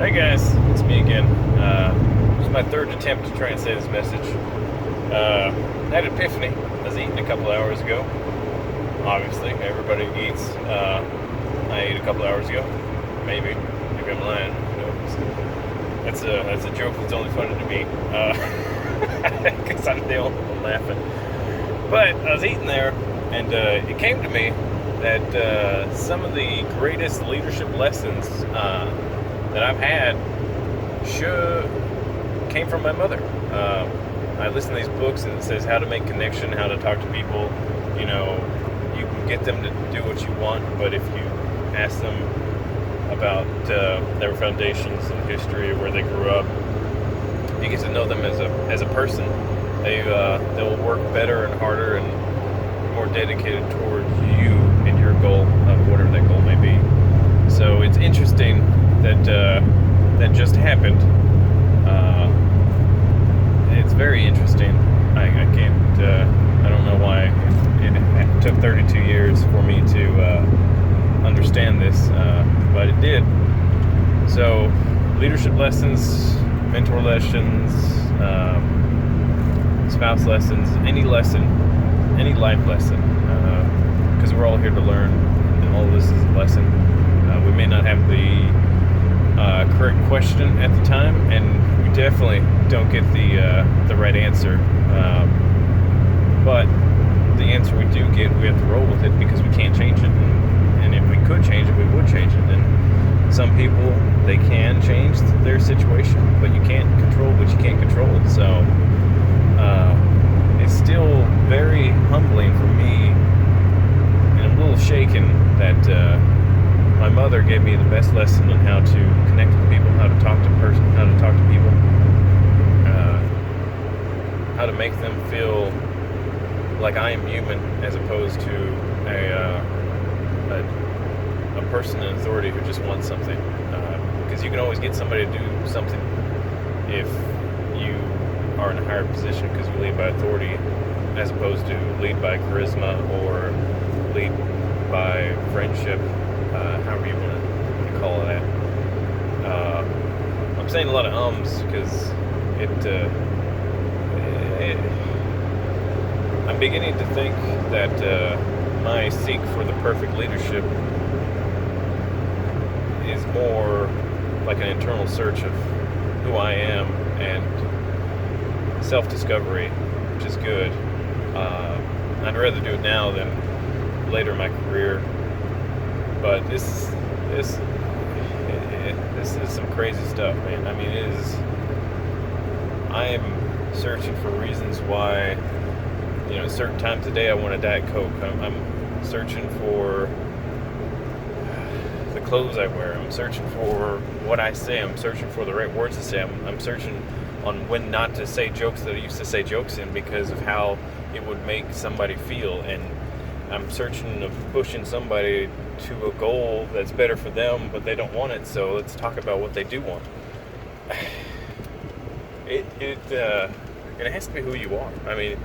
Hey guys, it's me again. This is my third attempt to try and say this message. I had an epiphany. I was eating a couple hours ago. Obviously, everybody eats. I ate a couple hours ago. Maybe I'm lying. Who knows? That's a joke that's only funny to me. Because I'm the only one laughing. But I was eating there, and it came to me that some of the greatest leadership lessons that I've had came from my mother. I listen to these books and it says how to make connection, how to talk to people. You know, you can get them to do what you want, but if you ask them about their foundations and history, where they grew up, you get to know them as a person. They'll work better and harder and more dedicated towards you and your goal, whatever that goal may be. So it's interesting that just happened. It's very interesting. I can't. I don't know why it took 32 years for me to understand this, but it did. So, leadership lessons, mentor lessons, spouse lessons, any lesson, any life lesson, because we're all here to learn, and all of this is a lesson. We may not have the correct question at the time, and we definitely don't get the right answer. But the answer we do get, we have to roll with it because we can't change it. And if we could change it, we would change it. And some people, they can change their situation, but you can't control what you can't control. So it's still very humbling for me, and I'm a little shaken that my mother gave me the best lesson on how to connect with people, how to talk to people, how to make them feel like I am human as opposed to a person in authority who just wants something. Because you can always get somebody to do something if you are in a higher position, because you lead by authority as opposed to lead by charisma or lead by friendship. However you want to call that. I'm saying a lot of ums because I'm beginning to think that my seek for the perfect leadership is more like an internal search of who I am and self-discovery, which is good. I'd rather do it now than later in my career. But this is some crazy stuff, man. I mean, I'm searching for reasons why, certain times a day I want a Diet Coke. I'm searching for the clothes I wear. I'm searching for what I say. I'm searching for the right words to say. I'm searching on when not to say jokes that I used to say jokes in because of how it would make somebody feel. And I'm searching of pushing somebody to a goal that's better for them, but they don't want it. So let's talk about what they do want. It has to be who you are. I mean,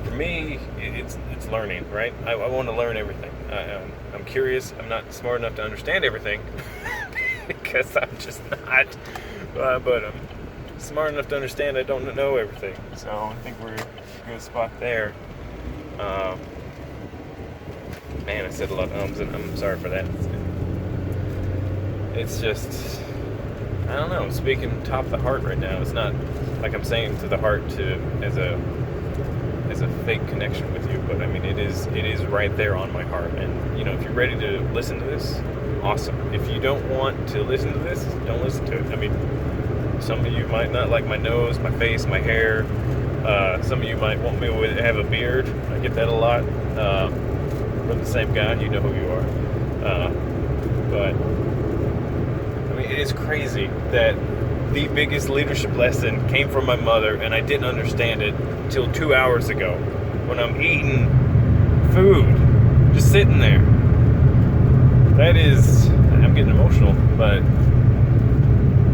for me, it's learning, right? I want to learn everything. I'm curious. I'm not smart enough to understand everything because I'm just not. But I'm smart enough to understand I don't know everything. So I think we're in a good spot there. Man, I said a lot of ums, and I'm sorry for that. It's just, I don't know, I'm speaking top of the heart right now. It's not like I'm saying to the heart as a fake connection with you, but I mean, it is right there on my heart. And, if you're ready to listen to this, awesome. If you don't want to listen to this, don't listen to it. I mean, some of you might not like my nose, my face, my hair. Some of you might want me to have a beard. I get that a lot. We're the same guy, you know who you are. But I mean, it is crazy that the biggest leadership lesson came from my mother, and I didn't understand it until 2 hours ago when I'm eating food, just sitting there. That is, I'm getting emotional, but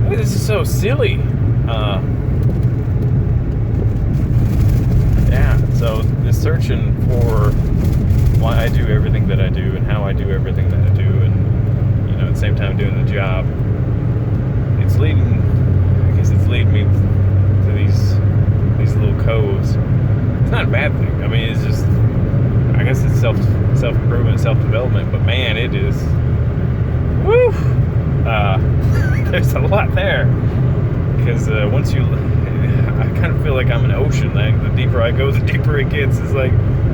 this is so silly. So the searching for why I do everything that I do and how I do everything that I do, and at the same time doing the job, it's leading self-improvement, self-development, but man, it is, woo, there's a lot there, because once you, I kind of feel like I'm an ocean. Like, the deeper I go, the deeper it gets. It's like,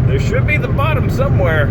there should be the bottom somewhere,